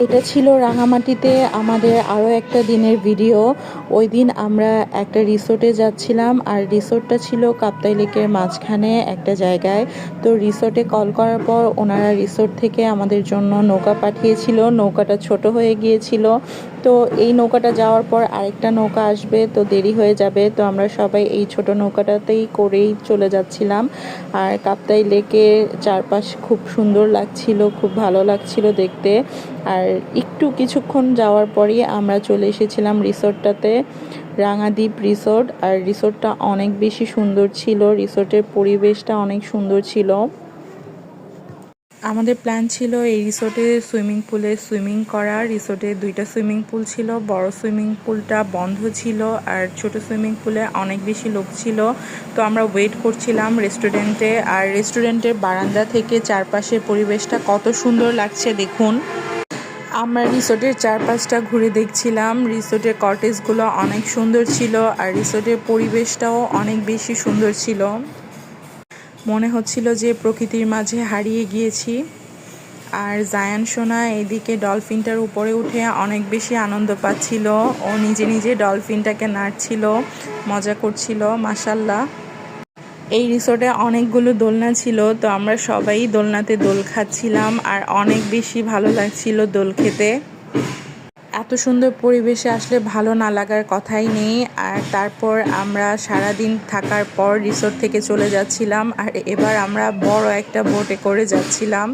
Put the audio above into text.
এটা ছিল রাঙামাটিতে আমাদের আরও একটা দিনের ভিডিও। ওই দিন আমরা একটা রিসোর্টে যাচ্ছিলাম, আর রিসোর্টটা ছিল কাপ্তাই লেকের মাঝখানে একটা জায়গায়। তো রিসোর্টে কল করার পর ওনারা রিসোর্ট থেকে আমাদের জন্য নৌকা পাঠিয়েছিল। নৌকাটা ছোট হয়ে গিয়েছিল, তো এই নৌকাটা যাওয়ার পর আরেকটা নৌকা আসবে, তো দেরি হয়ে যাবে। তো আমরা সবাই এই ছোট নৌকাটাতেই করেই চলে যাচ্ছিলাম। আর কাপ্তাই লেকের চারপাশ খুব সুন্দর লাগছিল, খুব ভালো লাগছিল দেখতে। আর একটু কিছুক্ষণ যাওয়ার পরই আমরা চলে এসেছিলাম রিসোর্টটাতে, রাঙাদ্বীপ রিসোর্ট। আর রিসোর্টটা অনেক বেশি সুন্দর ছিল, রিসোর্টের পরিবেশটা অনেক সুন্দর ছিল। আমাদের প্ল্যান ছিল এই রিসোর্টে সুইমিং পুলে সুইমিং করা। রিসোর্টে দুইটা সুইমিং পুল ছিল, বড় সুইমিং পুলটা বন্ধ ছিল আর ছোট সুইমিং পুলে অনেক বেশি লোক ছিল। তো আমরা ওয়েট করছিলাম রেস্টুরেন্টে, আর রেস্টুরেন্টের বারান্দা থেকে চারপাশের পরিবেশটা কত সুন্দর লাগছে দেখুন। আমরা রিসোর্টের চারপাশটা ঘুরে দেখছিলাম। রিসোর্টের কটেজগুলো অনেক সুন্দর ছিল, আর রিসোর্টের পরিবেশটাও অনেক বেশি সুন্দর ছিল। মনে হচ্ছিল যে প্রকৃতির মাঝে হারিয়ে গিয়েছি। আর জায়ান সোনা এদিকে ডলফিনটার উপরে উঠে অনেক বেশি আনন্দ পাচ্ছিল। ও নিজে নিজে ডলফিনটাকে নাড়ছিল, মজা করছিল। মাশাল্লাহ, এই রিসোর্টে অনেকগুলো দোলনা ছিল, তো আমরা সবাই দোলনাতে দোল খাচ্ছিলাম, আর অনেক বেশি ভালো লাগছিল দোল খেতে। এত সুন্দর পরিবেশে আসলে ভালো না লাগার কথাই নেই। আর তারপর আমরা সারাদিন থাকার পর রিসোর্ট থেকে চলে যাচ্ছিলাম, আর এবার আমরা বড় একটা বোটে করে যাচ্ছিলাম।